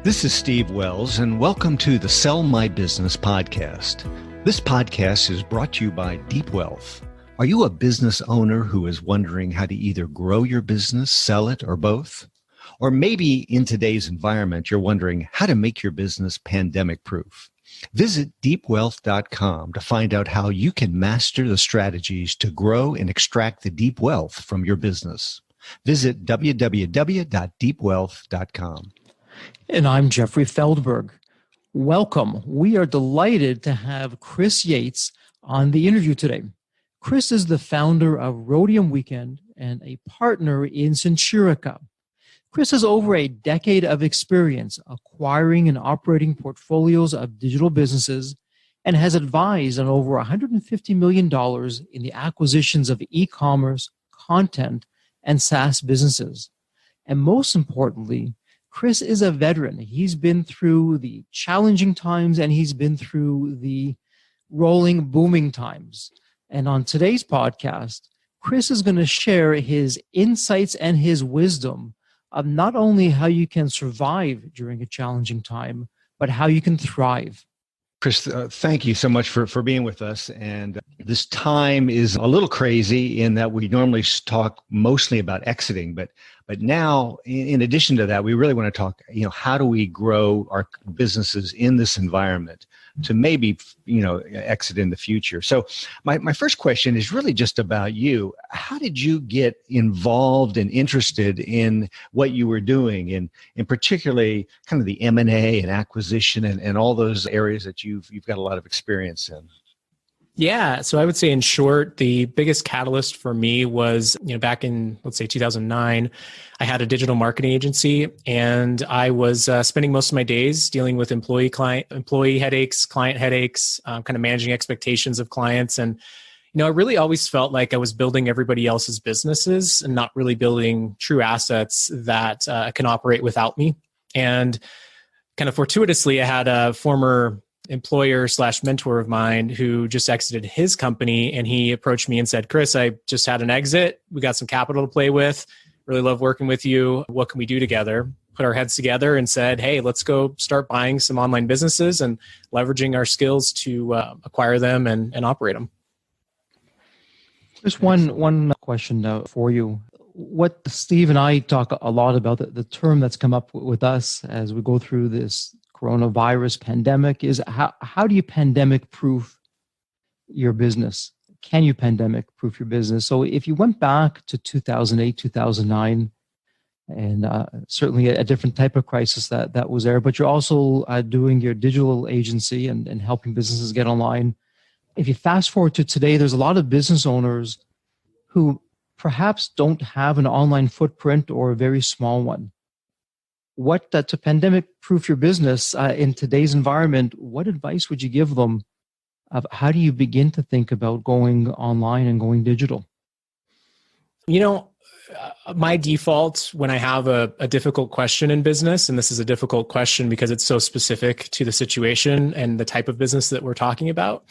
This is Steve Wells, and welcome to the Sell My Business podcast. This podcast is brought to you by Deep Wealth. Are you a business owner who is wondering how to either grow your business, sell it, or both? Or maybe in today's environment, you're wondering how to make your business pandemic-proof. Visit deepwealth.com to find out how you can master the strategies to grow and extract the deep wealth from your business. Visit www.deepwealth.com. And I'm Jeffrey Feldberg. Welcome. We are delighted to have Chris Yates on the interview today. Chris is the founder of Rhodium Weekend and a partner in Centurica. Chris has over a decade of experience acquiring and operating portfolios of digital businesses and has advised on over $150 million in the acquisitions of e-commerce, content, and SaaS businesses. And most importantly, Chris is a veteran. He's been through the challenging times and he's been through the rolling, booming times. And on today's podcast, Chris is going to share his insights and his wisdom of not only how you can survive during a challenging time, but how you can thrive. Chris, thank you so much for being with us. And this time is a little crazy in that we normally talk mostly about exiting, but now, in addition to that, we really want to talk, how do we grow our businesses in this environment to maybe, exit in the future. So my first question is really just about you. How did you get involved and interested in what you were doing, and particularly kind of the M&A and acquisition and all those areas that you've got a lot of experience in? Yeah. So I would say in short, the biggest catalyst for me was, back in, let's say 2009, I had a digital marketing agency and I was spending most of my days dealing with employee headaches, client headaches, kind of managing expectations of clients. And, I really always felt like I was building everybody else's businesses and not really building true assets that can operate without me. And kind of fortuitously, I had a former employer/mentor of mine who just exited his company, and he approached me and said, Chris, I just had an exit. We got some capital to play with. Really love working with you. What can we do together? Put our heads together and said, hey, let's go start buying some online businesses and leveraging our skills to acquire them and operate them. Just one question for you. What Steve and I talk a lot about, the term that's come up with us as we go through this coronavirus pandemic is how do you pandemic proof your business? Can you pandemic proof your business? So if you went back to 2008, 2009, and certainly a different type of crisis that was there, but you're also doing your digital agency and helping businesses get online. If you fast forward to today, there's a lot of business owners who perhaps don't have an online footprint or a very small one. What to pandemic-proof your business in today's environment, what advice would you give them of how do you begin to think about going online and going digital? My default when I have a difficult question in business, and this is a difficult question because it's so specific to the situation and the type of business that we're talking about,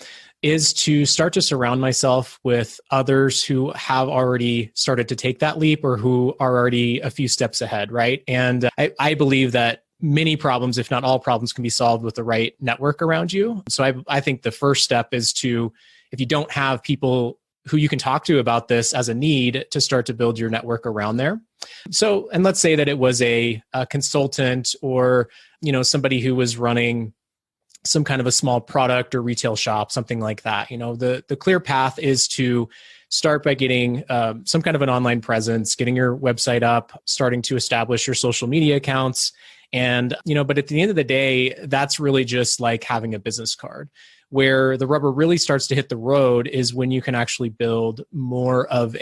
is to start to surround myself with others who have already started to take that leap or who are already a few steps ahead, right? And I believe that many problems, if not all problems, can be solved with the right network around you. So I think the first step is to, if you don't have people who you can talk to about this as a need, to start to build your network around there. So, and let's say that it was a consultant or, somebody who was running some kind of a small product or retail shop, something like that. The clear path is to start by getting some kind of an online presence, getting your website up, starting to establish your social media accounts. And, but at the end of the day, that's really just like having a business card. Where the rubber really starts to hit the road is when you can actually build more of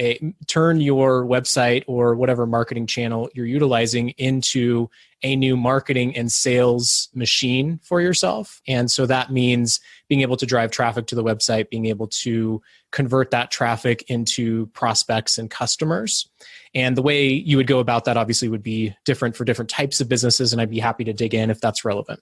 turn your website or whatever marketing channel you're utilizing into a new marketing and sales machine for yourself. And so that means being able to drive traffic to the website, being able to convert that traffic into prospects and customers. And the way you would go about that obviously would be different for different types of businesses. And I'd be happy to dig in if that's relevant.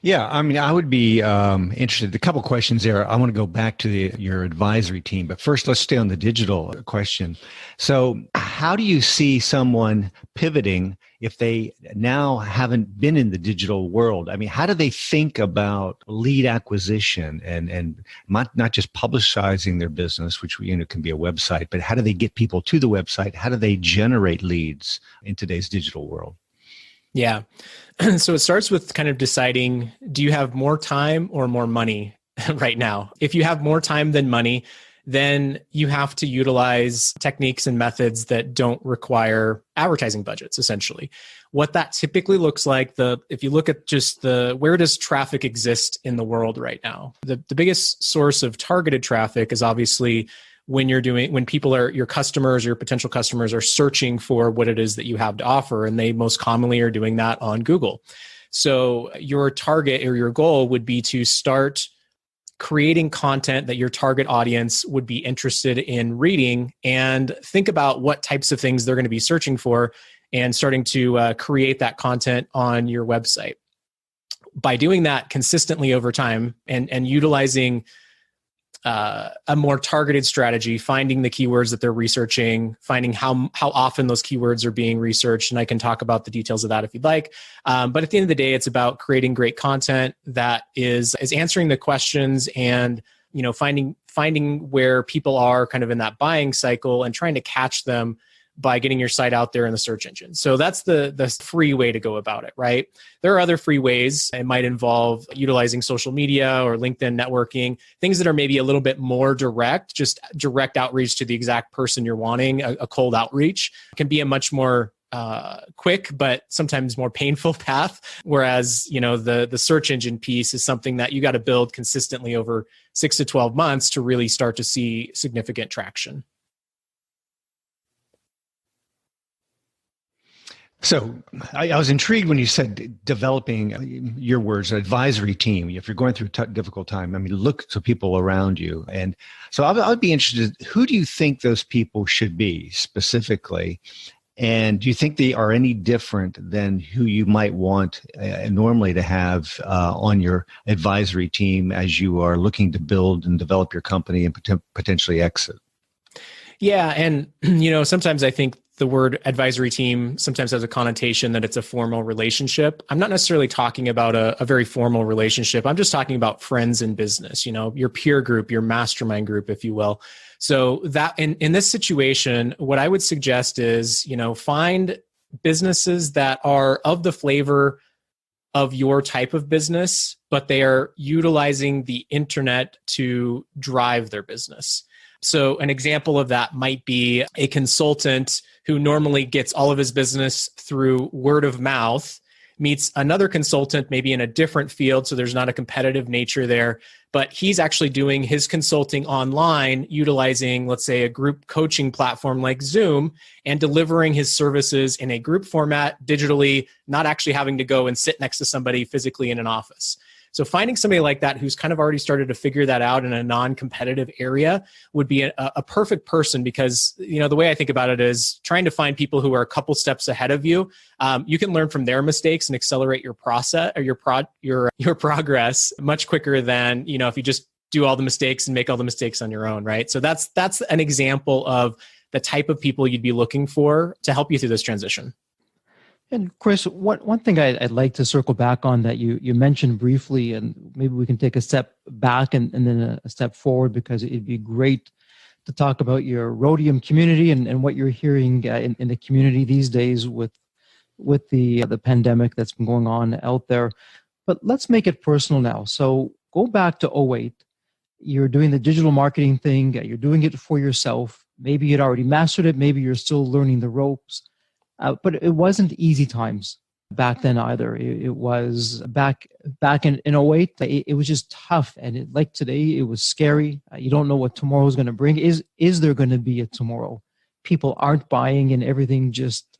Yeah, I mean, I would be interested. A couple questions there. I want to go back to your advisory team, but first, let's stay on the digital question. So, how do you see someone pivoting if they now haven't been in the digital world? I mean, how do they think about lead acquisition and not just publicizing their business, which can be a website, but how do they get people to the website? How do they generate leads in today's digital world? Yeah. So it starts with kind of deciding, do you have more time or more money right now? If you have more time than money, then you have to utilize techniques and methods that don't require advertising budgets, essentially. What that typically looks like, if you look at just where does traffic exist in the world right now? The biggest source of targeted traffic is obviously when your customers, your potential customers are searching for what it is that you have to offer, and they most commonly are doing that on Google. So your target or your goal would be to start creating content that your target audience would be interested in reading, and think about what types of things they're going to be searching for and starting to create that content on your website. By doing that consistently over time and utilizing a more targeted strategy, finding the keywords that they're researching, finding how often those keywords are being researched. And I can talk about the details of that if you'd like. But at the end of the day, it's about creating great content that is answering the questions and, finding where people are kind of in that buying cycle and trying to catch them by getting your site out there in the search engine. So that's the free way to go about it, right? There are other free ways. It might involve utilizing social media or LinkedIn networking, things that are maybe a little bit more direct, just direct outreach to the exact person you're wanting. A cold outreach can be a much more quick, but sometimes more painful path. Whereas, the search engine piece is something that you got to build consistently over 6 to 12 months to really start to see significant traction. So I was intrigued when you said developing, your words, advisory team. If you're going through a difficult time, I mean, look to people around you. And so I'd be interested, who do you think those people should be specifically? And do you think they are any different than who you might want normally to have on your advisory team as you are looking to build and develop your company and potentially exit? Yeah. And, sometimes I think the word advisory team sometimes has a connotation that it's a formal relationship. I'm not necessarily talking about a very formal relationship. I'm just talking about friends in business, your peer group, your mastermind group, if you will. So that in this situation, what I would suggest is, find businesses that are of the flavor of your type of business, but they are utilizing the internet to drive their business. So an example of that might be a consultant who normally gets all of his business through word of mouth, meets another consultant, maybe in a different field, so there's not a competitive nature there, but he's actually doing his consulting online, utilizing, let's say, a group coaching platform like Zoom, and delivering his services in a group format digitally, not actually having to go and sit next to somebody physically in an office. So finding somebody like that who's kind of already started to figure that out in a non-competitive area would be a perfect person, because the way I think about it is trying to find people who are a couple steps ahead of you. You can learn from their mistakes and accelerate your process or your progress much quicker than if you just do all the mistakes and make all the mistakes on your own, right? So that's an example of the type of people you'd be looking for to help you through this transition. And Chris, one thing I'd like to circle back on that you mentioned briefly, and maybe we can take a step back and then a step forward, because it'd be great to talk about your Rhodium community and what you're hearing in the community these days with the pandemic that's been going on out there. But let's make it personal now. So go back to 2008. You're doing the digital marketing thing. You're doing it for yourself. Maybe you'd already mastered it. Maybe you're still learning the ropes. But it wasn't easy times back then either. It was back in 2008. It was just tough, and like today, it was scary. You don't know what tomorrow is going to bring. Is there going to be a tomorrow? People aren't buying, and everything just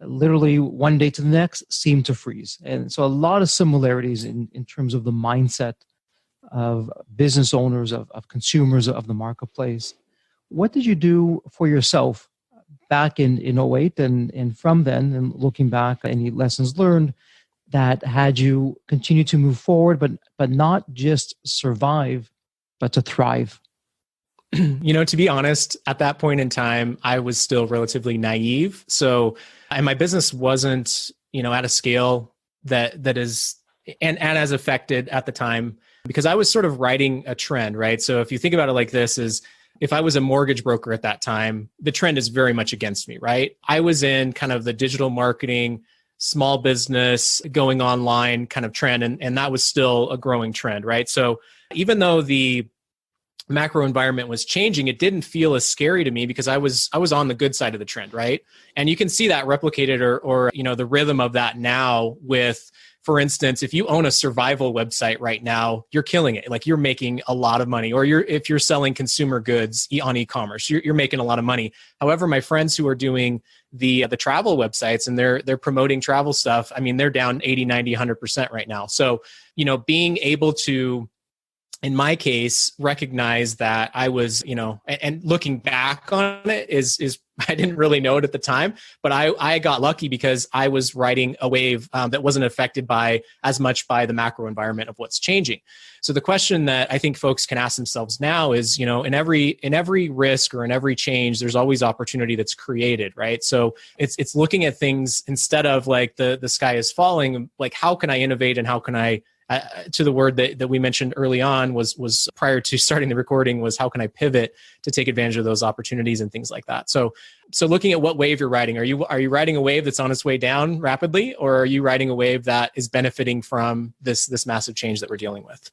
literally one day to the next seemed to freeze. And so a lot of similarities in terms of the mindset of business owners, of consumers, of the marketplace. What did you do for yourself back in 2008 and from then, and looking back, any lessons learned that had you continue to move forward, but not just survive, but to thrive? To be honest, at that point in time, I was still relatively naive. So, and my business wasn't, at a scale that is, and as affected at the time, because I was sort of riding a trend, right? So if you think about it like this, is if I was a mortgage broker at that time, the trend is very much against me, right? I was in kind of the digital marketing, small business, going online kind of trend, and that was still a growing trend, right? So even though the macro environment was changing, it didn't feel as scary to me because I was on the good side of the trend, right? And you can see that replicated or the rhythm of that now with, for instance, if you own a survival website right now, you're killing it. Like you're making a lot of money, or if you're selling consumer goods on e-commerce, you're making a lot of money. However, my friends who are doing the travel websites and they're promoting travel stuff, I mean, they're down 80, 90, 100% right now. So, being able to, in my case, recognize that I was, and looking back on it is I didn't really know it at the time, but I got lucky because I was riding a wave that wasn't affected as much by the macro environment of what's changing. So the question that I think folks can ask themselves now is, in every risk or in every change, there's always opportunity that's created, right? So it's looking at things instead of like the sky is falling, like how can I innovate and how can I to the word that we mentioned early on was prior to starting the recording was how can I pivot to take advantage of those opportunities and things like that. So looking at what wave you're riding, are you riding a wave that's on its way down rapidly, or are you riding a wave that is benefiting from this massive change that we're dealing with?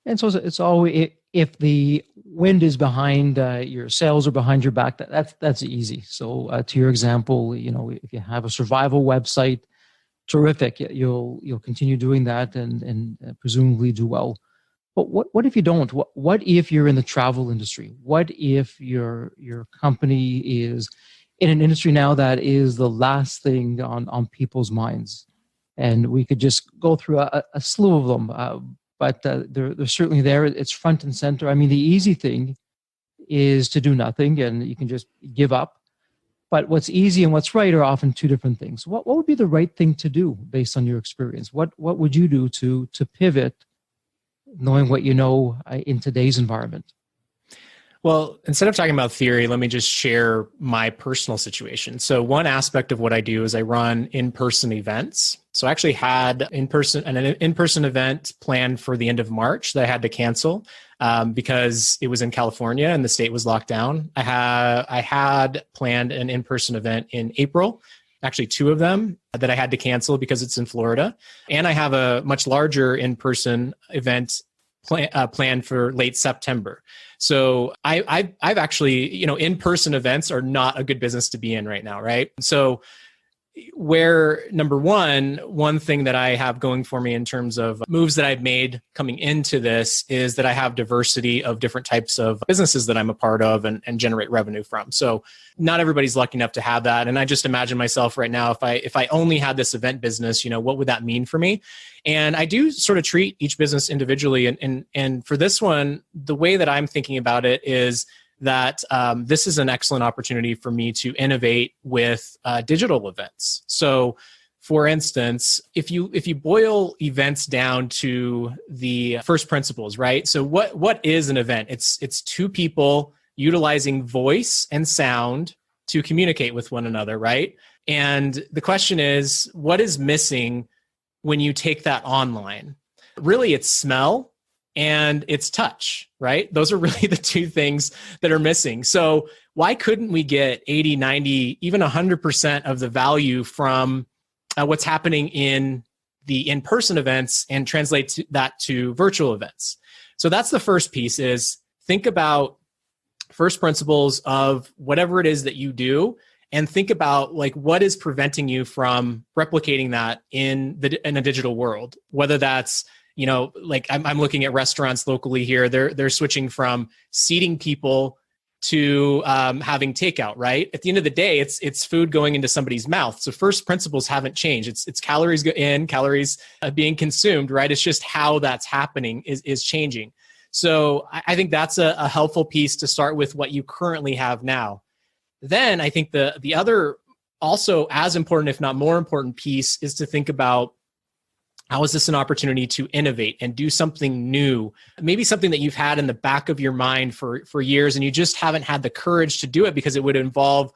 And so it's always, if the wind is behind your sails or behind your back, that's easy. So to your example, if you have a survival website, terrific. You'll continue doing that and presumably do well. But what if you don't? What if you're in the travel industry? What if your company is in an industry now that is the last thing on people's minds? And we could just go through a slew of them, but they're certainly there. It's front and center. I mean, the easy thing is to do nothing, and you can just give up. But what's easy and what's right are often two different things. What would be the right thing to do based on your experience? What would you do to pivot, knowing what you know in today's environment? Well, instead of talking about theory, let me just share my personal situation. So one aspect of what I do is I run in-person events. So I actually had an in-person event planned for the end of March that I had to cancel because it was in California and the state was locked down. I had planned an in-person event in April, actually two of them that I had to cancel because it's in Florida. And I have a much larger in-person event planned for late September. So I've actually, in-person events are not a good business to be in right now, right? So where number one thing that I have going for me in terms of moves that I've made coming into this is that I have diversity of different types of businesses that I'm a part of and generate revenue from. So not everybody's lucky enough to have that. And I just imagine myself right now, if I only had this event business, what would that mean for me? And I do sort of treat each business individually. And for this one, the way that I'm thinking about it is that this is an excellent opportunity for me to innovate with digital events. So for instance, if you boil events down to the first principles, right? So what is an event? It's two people utilizing voice and sound to communicate with one another, right? And the question is, what is missing when you take that online? Really, it's smell and it's touch, right? Those are really the two things that are missing. So why couldn't we get 80, 90, even 100% of the value from what's happening in the in-person events and translate that to virtual events? So that's the first piece, is think about first principles of whatever it is that you do, and think about like what is preventing you from replicating that in a digital world. Whether that's, like I'm looking at restaurants locally here. They're switching from seating people to having takeout, right? At the end of the day, it's food going into somebody's mouth. So first principles haven't changed. It's calories go in, calories being consumed, right? It's just how that's happening is changing. So I think that's a helpful piece to start with what you currently have now. Then I think the other also as important, if not more important piece is to think about How is this an opportunity to innovate and do something new? Maybe something that you've had in the back of your mind for years and you just haven't had the courage to do it because it would involve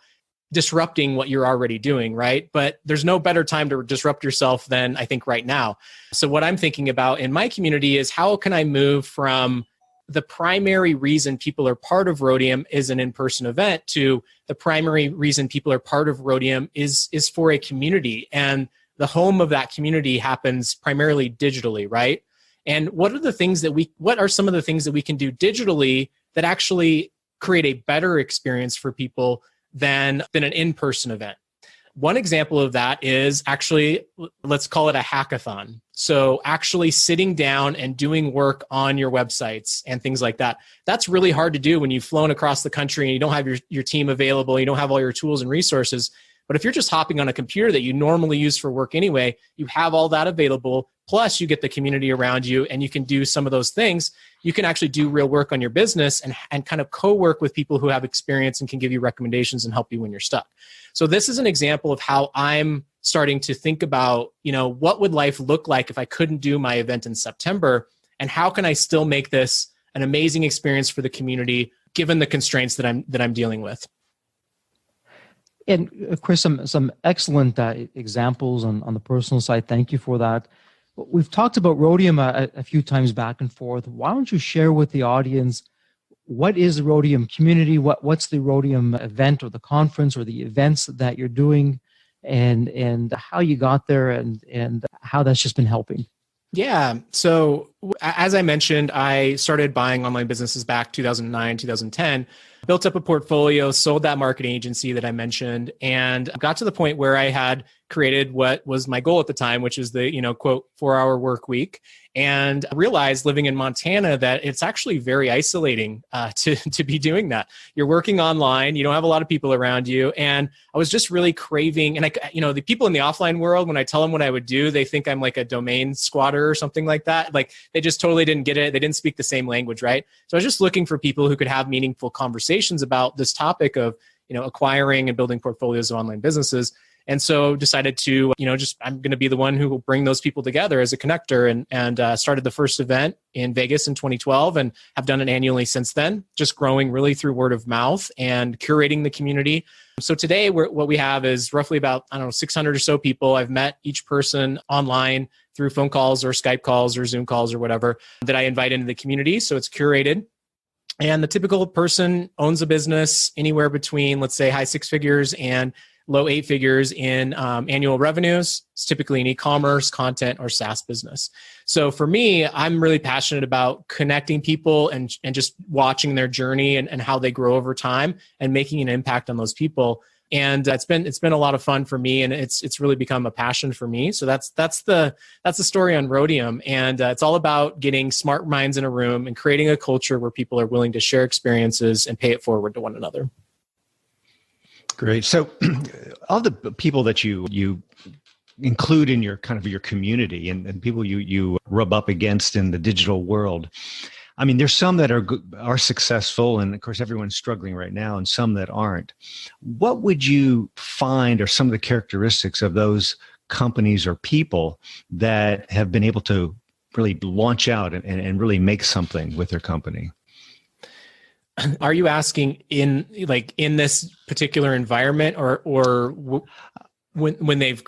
disrupting what you're already doing, right? But there's no better time to disrupt yourself than I think right now. So what I'm thinking about in my community is how can I move from the primary reason people are part of Rhodium is an in-person event to the primary reason people are part of Rhodium is for a community. And the home of that community happens primarily digitally, right? And what are some of the things that we can do digitally that actually create a better experience for people than an in-person event? One example of that is actually, let's call it a hackathon. So actually sitting down and doing work on your websites and things like that. That's really hard to do when you've flown across the country and you don't have your team available, you don't have all your tools and resources. But if you're just hopping on a computer that you normally use for work anyway, you have all that available. Plus you get the community around you and you can do some of those things. You can actually do real work on your business and kind of co-work with people who have experience and can give you recommendations and help you when you're stuck. So this is an example of how I'm starting to think about, what would life look like if I couldn't do my event in September, and how can I still make this an amazing experience for the community given the constraints that I'm dealing with. And Chris, some excellent examples on the personal side. Thank you for that. We've talked about Rhodium a few times back and forth. Why don't you share with the audience what is the Rhodium community? What's the Rhodium event or the conference or the events that you're doing, and how you got there and how that's just been helping? Yeah. So as I mentioned, I started buying online businesses back 2009, 2010, built up a portfolio, sold that marketing agency that I mentioned, and got to the point where I had created what was my goal at the time, which is the, quote, 4-hour work week. And realized living in Montana that it's actually very isolating to be doing that. You're working online, you don't have a lot of people around you. And I was just really craving, and the people in the offline world, when I tell them what I would do, they think I'm like a domain squatter or something like that. Like they just totally didn't get it. They didn't speak the same language, right? So I was just looking for people who could have meaningful conversations about this topic of, acquiring and building portfolios of online businesses. And so decided to, I'm going to be the one who will bring those people together as a connector, and started the first event in Vegas in 2012 and have done it annually since then, just growing really through word of mouth and curating the community. So today what we have is roughly about, 600 or so people. I've met each person online through phone calls or Skype calls or Zoom calls or whatever that I invite into the community. So it's curated. And the typical person owns a business anywhere between, let's say, high 6 figures and low 8 figures in annual revenues. It's typically an e-commerce, content, or SaaS business. So for me, I'm really passionate about connecting people and just watching their journey and how they grow over time and making an impact on those people. And it's been a lot of fun for me, and it's really become a passion for me. So that's the story on Rhodium, and it's all about getting smart minds in a room and creating a culture where people are willing to share experiences and pay it forward to one another. Great. So, all the people that you include in your kind of your community and people you rub up against in the digital world, I mean, there's some that are successful, and of course, everyone's struggling right now, and some that aren't. What would you find are some of the characteristics of those companies or people that have been able to really launch out and really make something with their company? Are you asking in this particular environment, or when they've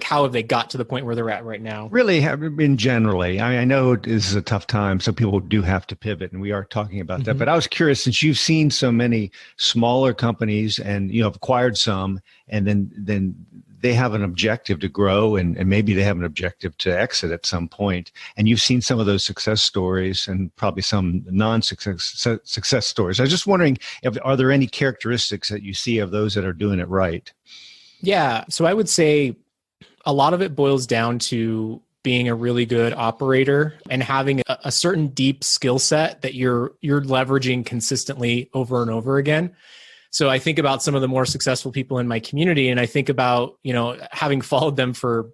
how have they got to the point where they're at right now? Really, in generally. I know this is a tough time, so people do have to pivot, and we are talking about that. But I was curious, since you've seen so many smaller companies and have acquired some, and then they have an objective to grow, and maybe they have an objective to exit at some point. And you've seen some of those success stories and probably some success stories. I was just wondering, are there any characteristics that you see of those that are doing it right? Yeah. So I would say a lot of it boils down to being a really good operator and having a certain deep skill set that you're leveraging consistently over and over again. So I think about some of the more successful people in my community, and I think about, having followed them for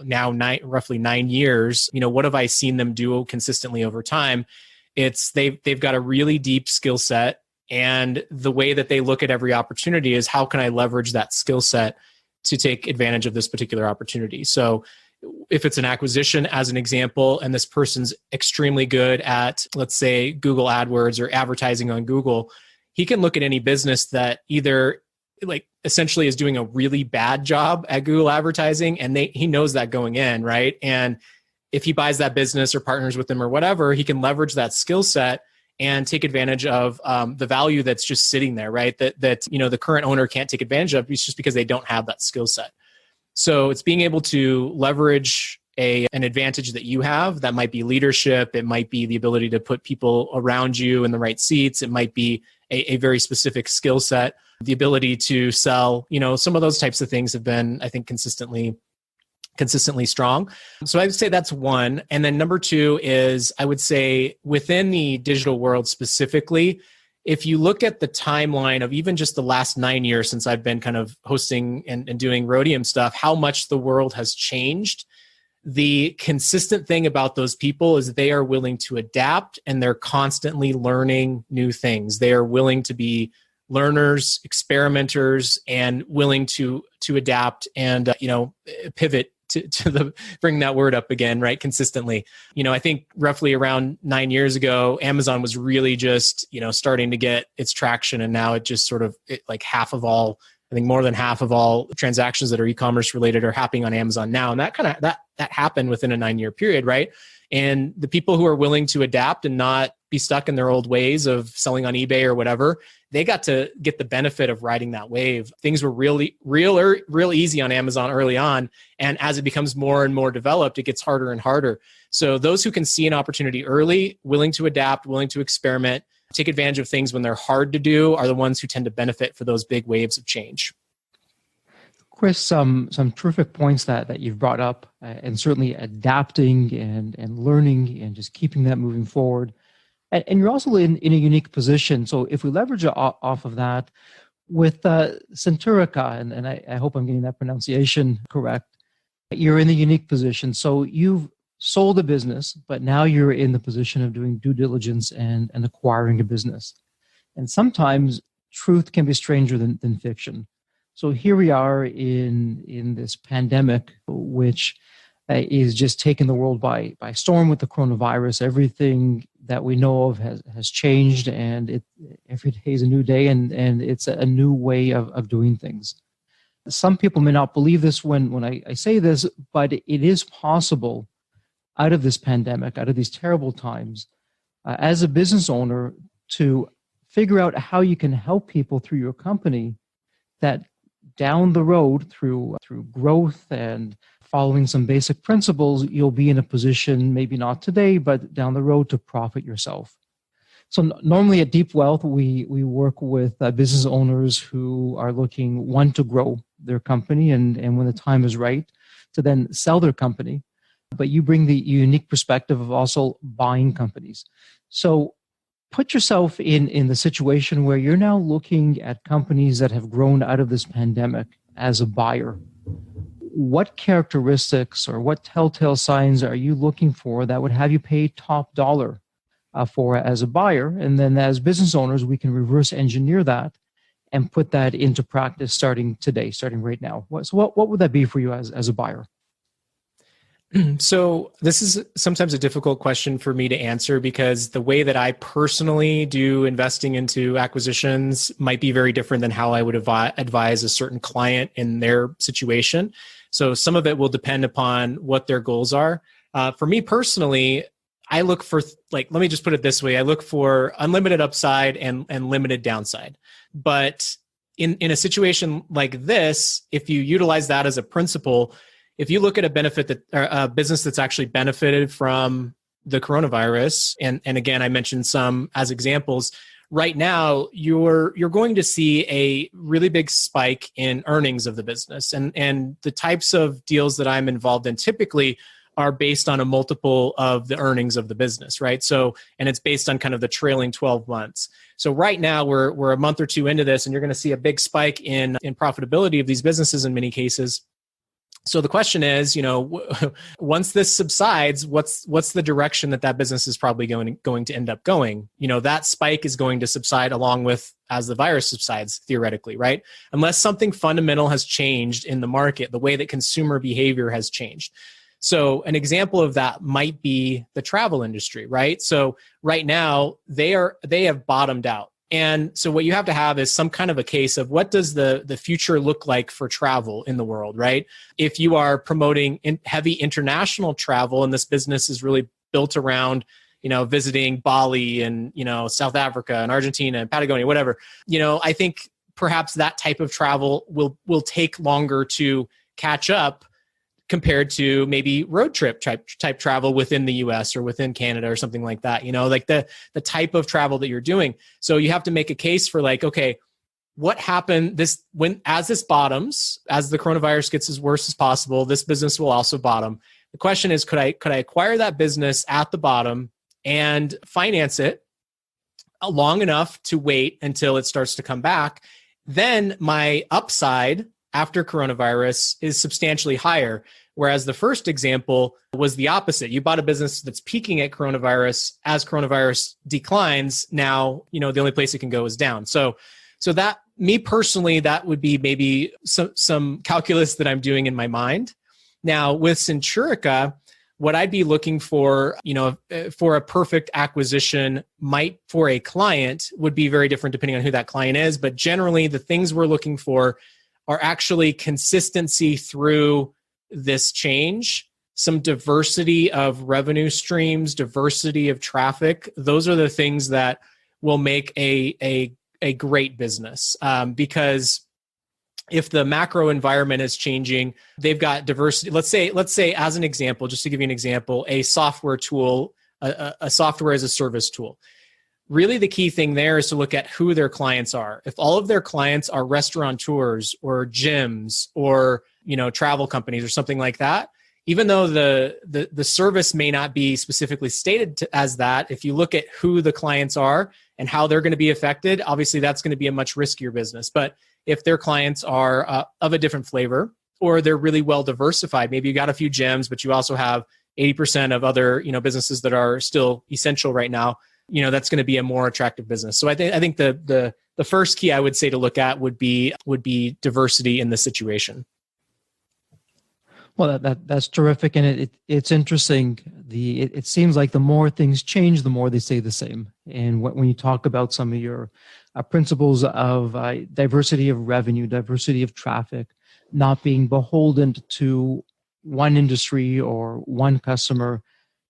now roughly 9 years, what have I seen them do consistently over time? It's they've got a really deep skill set, and the way that they look at every opportunity is how can I leverage that skill set to take advantage of this particular opportunity? So if it's an acquisition as an example, and this person's extremely good at, let's say, Google AdWords or advertising on Google, he can look at any business that either like essentially is doing a really bad job at Google advertising, and he knows that going in, right? And if he buys that business or partners with them or whatever, he can leverage that skill set and take advantage of the value that's just sitting there, right? That the current owner can't take advantage of. It's just because they don't have that skill set. So it's being able to leverage an advantage that you have. That might be leadership. It might be the ability to put people around you in the right seats. It might be a very specific skill set. The ability to sell, some of those types of things have been, I think, consistently strong. So I would say that's one. And then number two is, I would say within the digital world specifically, if you look at the timeline of even just the last 9 years since I've been kind of hosting and doing Rhodium stuff, how much the world has changed. The consistent thing about those people is they are willing to adapt, and they're constantly learning new things. They are willing to be learners, experimenters, and willing to adapt and pivot to bring that word up again, right? Consistently. I think roughly around 9 years ago, Amazon was really just, starting to get its traction. And now it just sort of like I think more than half of all transactions that are e-commerce related are happening on Amazon now. And that happened within a 9-year period, right? And the people who are willing to adapt and not be stuck in their old ways of selling on eBay or whatever, they got to get the benefit of riding that wave. Things were real easy on Amazon early on. And as it becomes more and more developed, it gets harder and harder. So those who can see an opportunity early, willing to adapt, willing to experiment, take advantage of things when they're hard to do, are the ones who tend to benefit for those big waves of change. Chris, some terrific points that you've brought up, and certainly adapting and learning and just keeping that moving forward. And you're also in a unique position. So if we leverage off of that with Centurica, and I hope I'm getting that pronunciation correct, you're in a unique position. So you've sold a business, but now you're in the position of doing due diligence and acquiring a business. And sometimes truth can be stranger than fiction. So here we are in this pandemic, which is just taking the world by storm with the coronavirus. Everything that we know of has changed, and every day is a new day, and it's a new way of doing things. Some people may not believe this when I say this, but it is possible out of this pandemic, out of these terrible times, as a business owner, to figure out how you can help people through your company, that down the road through growth and following some basic principles, you'll be in a position, maybe not today, but down the road, to profit yourself. So normally at Deep Wealth, we work with business owners who are looking, one, to grow their company, and when the time is right, to then sell their company. But you bring the unique perspective of also buying companies. So put yourself in the situation where you're now looking at companies that have grown out of this pandemic as a buyer. What characteristics or what telltale signs are you looking for that would have you pay top dollar for as a buyer? And then as business owners, we can reverse engineer that and put that into practice starting today, starting right now. So what would that be for you as a buyer? So this is sometimes a difficult question for me to answer, because the way that I personally do investing into acquisitions might be very different than how I would advise a certain client in their situation. So some of it will depend upon what their goals are. For me personally, I look for, let me just put it this way. I look for unlimited upside and limited downside. But in a situation like this, if you utilize that as a principle, if you look at a business that's actually benefited from the coronavirus, and again, I mentioned some as examples, right now you're going to see a really big spike in earnings of the business. And the types of deals that I'm involved in typically are based on a multiple of the earnings of the business, right? So, and it's based on kind of the trailing 12 months. So right now we're a month or two into this, and you're going to see a big spike in profitability of these businesses in many cases. So the question is, once this subsides, what's the direction that business is probably going to end up going? That spike is going to subside along with as the virus subsides, theoretically, right? Unless something fundamental has changed in the market, the way that consumer behavior has changed. So an example of that might be the travel industry, right? So right now they have bottomed out. And so what you have to have is some kind of a case of what does the future look like for travel in the world, right? If you are promoting heavy international travel and this business is really built around, visiting Bali and, South Africa and Argentina and Patagonia, whatever, I think perhaps that type of travel will take longer to catch up compared to maybe road trip type travel within the US or within Canada or something like that, like the type of travel that you're doing. So you have to make a case for like, okay, what happened as this bottoms, as the coronavirus gets as worse as possible, this business will also bottom. The question is, could I acquire that business at the bottom and finance it long enough to wait until it starts to come back? Then my upside after coronavirus is substantially higher. Whereas the first example was the opposite. You bought a business that's peaking at coronavirus. As coronavirus declines, now, the only place it can go is down. So that, me personally, that would be maybe some calculus that I'm doing in my mind. Now with Centurica, what I'd be looking for, for a perfect acquisition for a client would be very different depending on who that client is. But generally the things we're looking for are actually consistency through this change, some diversity of revenue streams, diversity of traffic. Those are the things that will make a great business. Because if the macro environment is changing, they've got diversity. Let's say as an example, just to give you an example, a software tool, a software as a service tool. Really, the key thing there is to look at who their clients are. If all of their clients are restaurateurs or gyms or travel companies or something like that, even though the service may not be specifically stated as that, if you look at who the clients are and how they're going to be affected, obviously that's going to be a much riskier business. But if their clients are of a different flavor or they're really well diversified, maybe you got a few gyms, but you also have 80% of other businesses that are still essential right now, that's going to be a more attractive business. So I think the first key I would say to look at would be diversity in the situation. Well, that's terrific, and it's interesting. It seems like the more things change, the more they stay the same. And when you talk about some of your principles of diversity of revenue, diversity of traffic, not being beholden to one industry or one customer.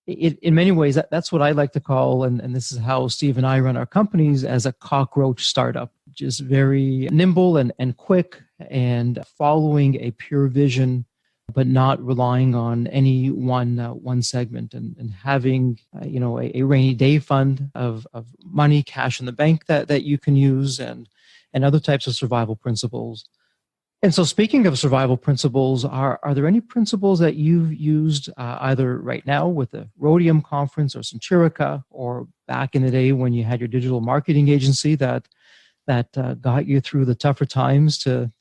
In many ways, that's what I like to call, and this is how Steve and I run our companies, as a cockroach startup. Just very nimble and quick and following a pure vision, but not relying on any one segment, and having a rainy day fund of money, cash in the bank that you can use, and other types of survival principles. And so, speaking of survival principles, are there any principles that you've used either right now with the Rhodium conference or Centurica, or back in the day when you had your digital marketing agency that got you through the tougher times to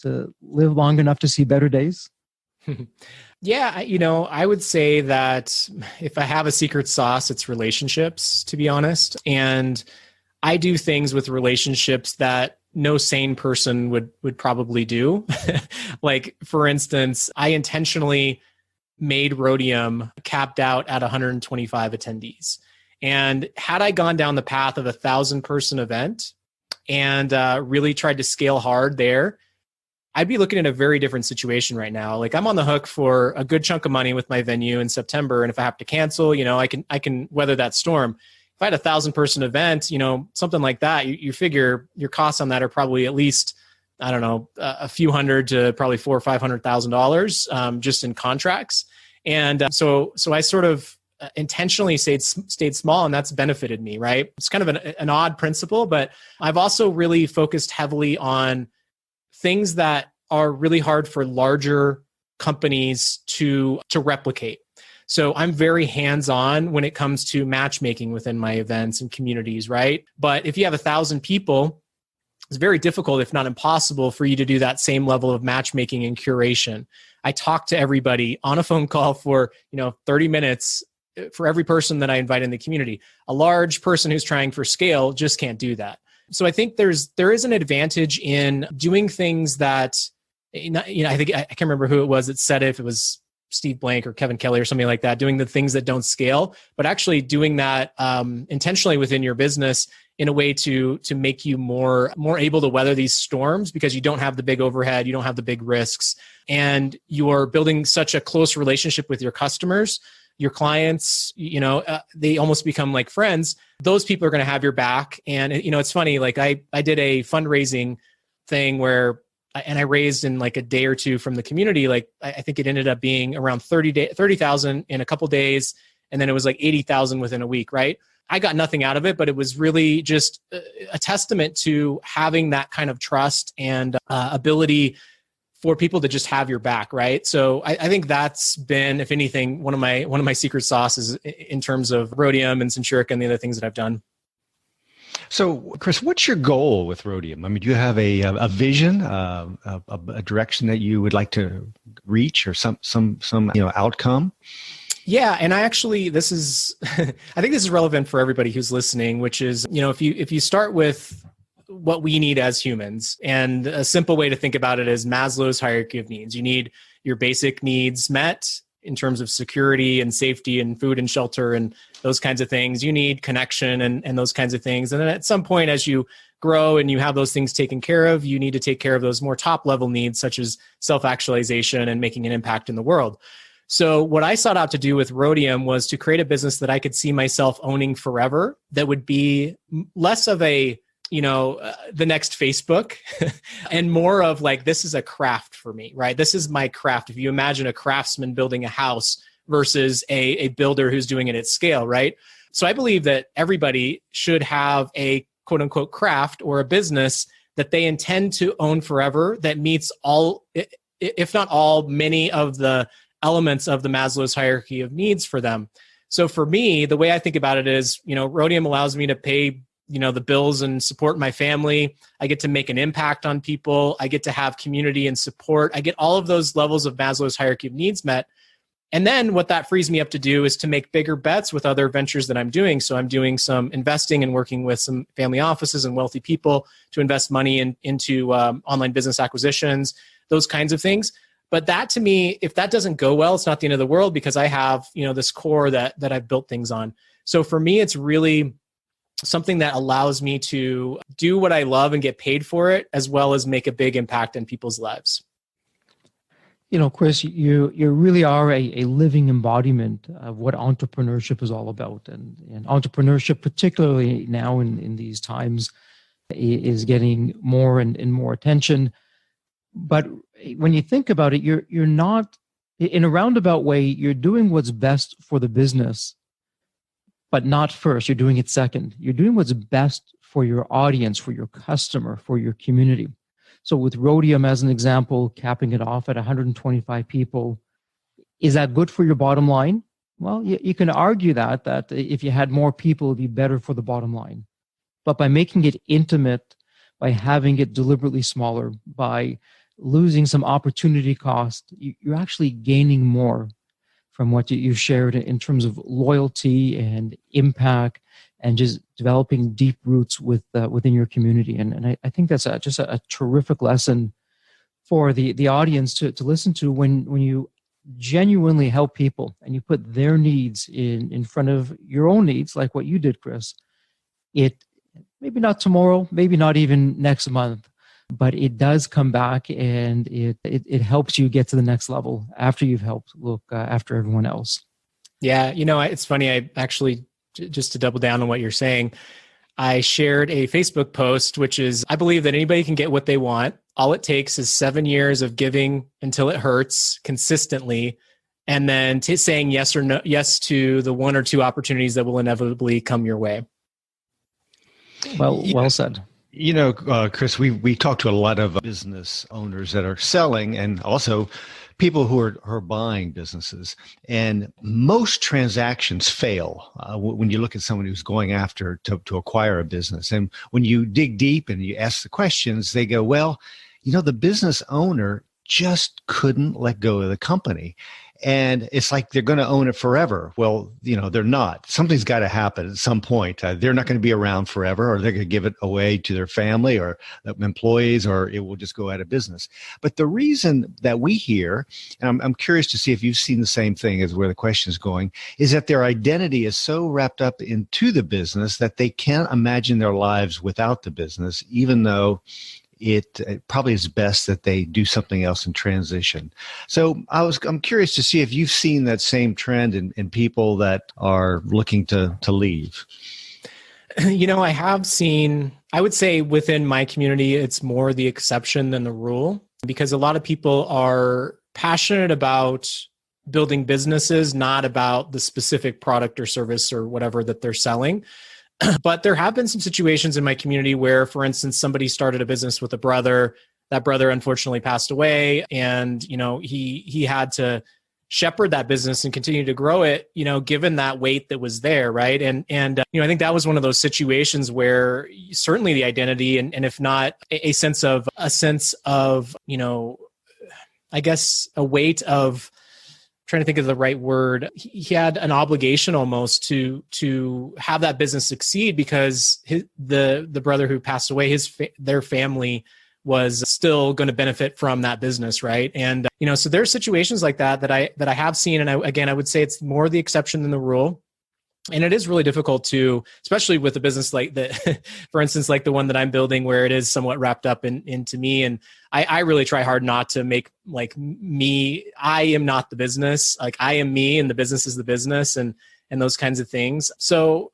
live long enough to see better days? Yeah, I would say that if I have a secret sauce, it's relationships, to be honest. And I do things with relationships that no sane person would probably do. Like, for instance, I intentionally made Rhodium capped out at 125 attendees. And had I gone down the path of 1,000-person event and really tried to scale hard there, I'd be looking at a very different situation right now. Like, I'm on the hook for a good chunk of money with my venue in September. And if I have to cancel, I can weather that storm. If I had 1,000-person event, something like that, you figure your costs on that are probably at least, I don't know, a few hundred to probably $400,000 or $500,000 just in contracts. And so I sort of intentionally stayed small, and that's benefited me, right? It's kind of an odd principle, but I've also really focused heavily on things that are really hard for larger companies to replicate. So I'm very hands-on when it comes to matchmaking within my events and communities, right? But if you have 1,000 people, it's very difficult, if not impossible, for you to do that same level of matchmaking and curation. I talk to everybody on a phone call for 30 minutes for every person that I invite in the community. A large person who's trying for scale just can't do that. So I think there is an advantage in doing things that, I think I can't remember who it was that said it. If it was Steve Blank or Kevin Kelly or something like that, doing the things that don't scale, but actually doing that intentionally within your business in a way to make you more able to weather these storms, because you don't have the big overhead, you don't have the big risks, and you're building such a close relationship with your customers, your clients, they almost become like friends. Those people are going to have your back. And, it's funny, like I did a fundraising thing where, and I raised in like a day or two from the community. Like I think it ended up being around 30,000 in a couple of days. And then it was like 80,000 within a week, right? I got nothing out of it, but it was really just a testament to having that kind of trust and ability for people to just have your back, right? So I think that's been, if anything, one of my secret sauces in terms of Rhodium and Centurica and the other things that I've done. So, Chris, what's your goal with Rhodium? I mean, do you have a vision, a direction that you would like to reach, or some outcome? Yeah, and I actually, this is, I think this is relevant for everybody who's listening, which is, if you start with what we need as humans, and a simple way to think about it is Maslow's hierarchy of needs. You need your basic needs met in terms of security and safety and food and shelter and those kinds of things. You need connection and those kinds of things. And then at some point, as you grow and you have those things taken care of, you need to take care of those more top level needs, such as self-actualization and making an impact in the world. So what I sought out to do with Rhodium was to create a business that I could see myself owning forever, that would be less of a, the next Facebook and more of like, this is a craft for me, right? This is my craft. If you imagine a craftsman building a house versus a builder who's doing it at scale, right? So I believe that everybody should have a quote unquote craft or a business that they intend to own forever, that meets all, if not all, many of the elements of the Maslow's hierarchy of needs for them. So for me, the way I think about it is, Rhodium allows me to pay, the bills and support my family. I get to make an impact on people. I get to have community and support. I get all of those levels of Maslow's hierarchy of needs met. And then what that frees me up to do is to make bigger bets with other ventures that I'm doing. So I'm doing some investing and working with some family offices and wealthy people to invest money into online business acquisitions, those kinds of things. But that, to me, if that doesn't go well, it's not the end of the world, because I have, this core that I've built things on. So for me, it's really something that allows me to do what I love and get paid for it, as well as make a big impact in people's lives. Chris, you really are a living embodiment of what entrepreneurship is all about. And entrepreneurship, particularly now in these times, is getting more and more attention. But when you think about it, you're not, in a roundabout way, you're doing what's best for the business, but not first. You're doing it second. You're doing what's best for your audience, for your customer, for your community. So with Rhodium, as an example, capping it off at 125 people, is that good for your bottom line? Well, you can argue that if you had more people, it'd be better for the bottom line. But by making it intimate, by having it deliberately smaller, by losing some opportunity cost, you're actually gaining more from what you shared in terms of loyalty and impact, and just developing deep roots within your community. And I think that's just a terrific lesson for the audience to listen to when you genuinely help people and you put their needs in front of your own needs, like what you did, Chris. It maybe not tomorrow, maybe not even next month, but it does come back, and it helps you get to the next level after you've helped look after everyone else. Yeah, it's funny. I actually, just to double down on what you're saying, I shared a Facebook post, which is, I believe that anybody can get what they want. All it takes is 7 years of giving until it hurts consistently, and then saying yes or no, yes to the one or two opportunities that will inevitably come your way. Well said. Chris, we talk to a lot of business owners that are selling, and also people who are buying businesses. And most transactions fail when you look at someone who's going after to acquire a business. And when you dig deep and you ask the questions, they go, well, the business owner just couldn't let go of the company. And it's like they're going to own it forever. Well, they're not. Something's got to happen at some point. They're not going to be around forever, or they're going to give it away to their family or employees, or it will just go out of business. But the reason that we hear, and I'm curious to see if you've seen the same thing as where the question is going, is that their identity is so wrapped up into the business that they can't imagine their lives without the business, even though it probably is best that they do something else in transition. So I'm curious to see if you've seen that same trend in people that are looking to leave. I have seen, I would say within my community, it's more the exception than the rule, because a lot of people are passionate about building businesses, not about the specific product or service or whatever that they're selling. But there have been some situations in my community where, for instance, somebody started a business with a brother. That brother unfortunately passed away, and he had to shepherd that business and continue to grow it, given that weight that was there, right? And I think that was one of those situations where certainly the identity and if not a sense of I guess a weight of, trying to think of the right word. He had an obligation almost to have that business succeed, because the brother who passed away, their family was still going to benefit from that business, right? And so there's situations like that I have seen, and I would say it's more the exception than the rule. And it is really difficult to, especially with a business like that, for instance, like the one that I'm building, where it is somewhat wrapped up into me. And I really try hard not to make like me, I am not the business, like I am me and the business is the business and those kinds of things. So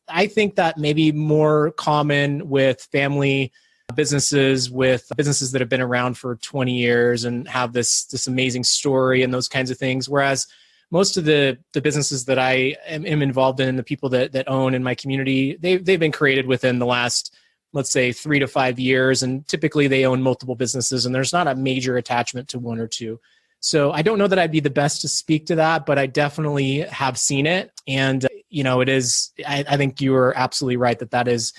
I think that maybe more common with family businesses, with businesses that have been around for 20 years and have this amazing story and those kinds of things. Whereas most of the businesses that I am involved in, the people that own in my community, they've been created within the last, let's say, 3 to 5 years. And typically they own multiple businesses, and there's not a major attachment to one or two. So I don't know that I'd be the best to speak to that, but I definitely have seen it. And, it is, I think you are absolutely right that it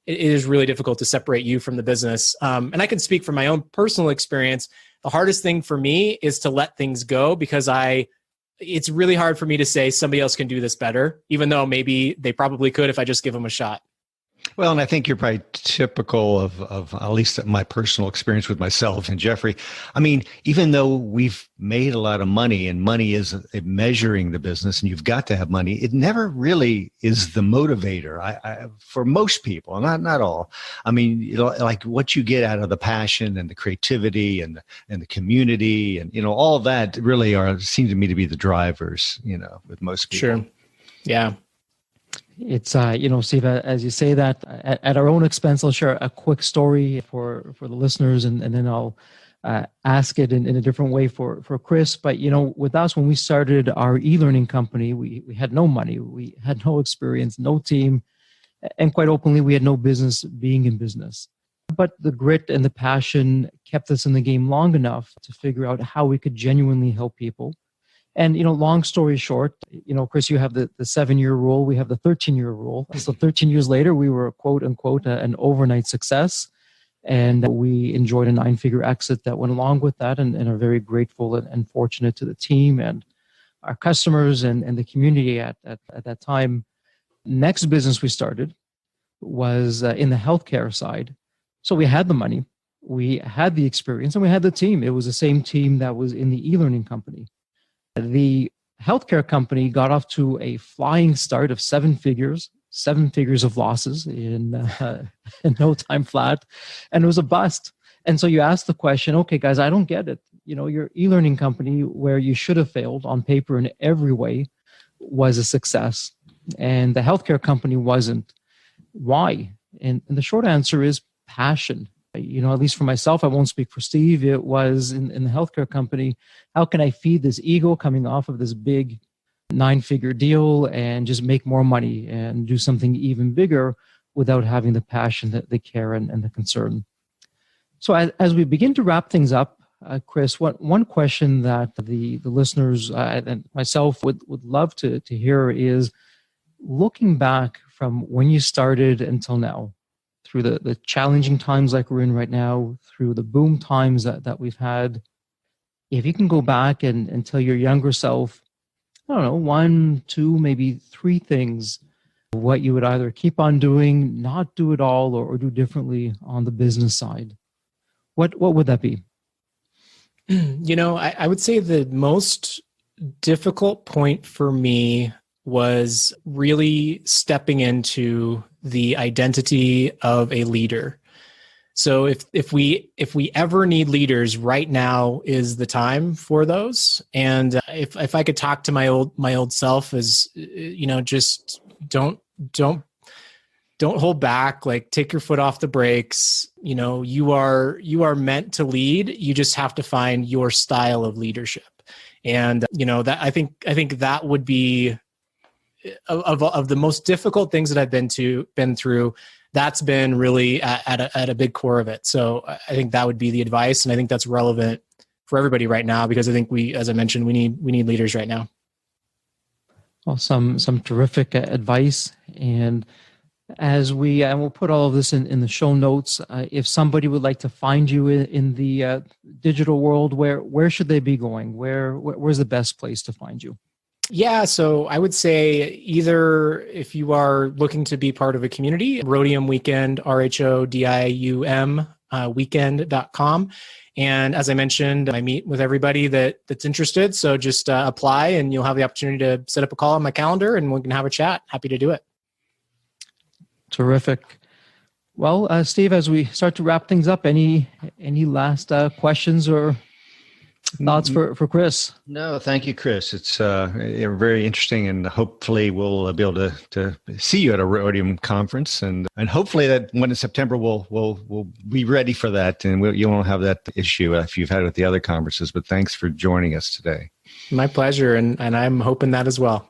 is really difficult to separate you from the business. And I can speak from my own personal experience. The hardest thing for me is to let things go, because it's really hard for me to say somebody else can do this better, even though maybe they probably could if I just give them a shot. Well, and I think you're probably typical of at least my personal experience with myself and Jeffrey. I mean, even though we've made a lot of money, and money is measuring the business, and you've got to have money, it never really is the motivator. For most people, not all. I mean, like what you get out of the passion and the creativity and the community and all of that really seem to me to be the drivers. With most people. Sure. Yeah. It's, Steve, as you say that, at our own expense, I'll share a quick story for the listeners, and then I'll ask it in a different way for Chris. But, with us, when we started our e-learning company, we had no money, we had no experience, no team, and quite openly, we had no business being in business. But the grit and the passion kept us in the game long enough to figure out how we could genuinely help people. And, long story short, Chris, you have the 7-year rule. We have the 13-year rule. So 13 years later, we were, quote unquote, an overnight success. And we enjoyed a 9-figure exit that went along with that, and are very grateful and fortunate to the team and our customers and the community at that time. Next business we started was in the healthcare side. So we had the money, we had the experience, and we had the team. It was the same team that was in the e-learning company. The healthcare company got off to a flying start of 7 figures of losses in no time flat, and it was a bust. And so you ask the question, okay, guys, I don't get it. Your e-learning company, where you should have failed on paper in every way, was a success, and the healthcare company wasn't. Why? And the short answer is passion. At least for myself, I won't speak for Steve. It was in the healthcare company. How can I feed this ego coming off of this big 9-figure deal and just make more money and do something even bigger without having the passion, the care, and the concern? So as we begin to wrap things up, Chris, one question that the listeners and myself would love to hear is, looking back from when you started until now, through the challenging times like we're in right now, through the boom times that we've had, if you can go back and tell your younger self, I don't know, 1, 2, maybe 3 things, what you would either keep on doing, not do at all, or do differently on the business side, what would that be? I would say the most difficult point for me was really stepping into the identity of a leader. So if we ever need leaders, right now is the time for those. And if I could talk to my old self, as just don't hold back. Like, take your foot off the brakes. You are meant to lead. You just have to find your style of leadership. And that I think that would be of the most difficult things that I've been through. That's been really at a big core of it. So I think that would be the advice, and I think that's relevant for everybody right now, because I think as I mentioned, we need leaders right now. Well, some terrific advice, and as we'll put all of this in the show notes. If somebody would like to find you in the digital world, where should they be going? Where's the best place to find you? Yeah, so I would say either if you are looking to be part of a community, Rhodium Weekend, RHODIUM, weekend.com. And as I mentioned, I meet with everybody that's interested. So just apply, and you'll have the opportunity to set up a call on my calendar, and we can have a chat. Happy to do it. Terrific. Well, Steve, as we start to wrap things up, any last questions or thoughts for Chris? No, thank you, Chris. It's very interesting, and hopefully we'll be able to see you at a Rhodium conference, and hopefully that one in September we'll be ready for that, and you won't have that issue if you've had it at the other conferences. But thanks for joining us today. My pleasure, and I'm hoping that as well.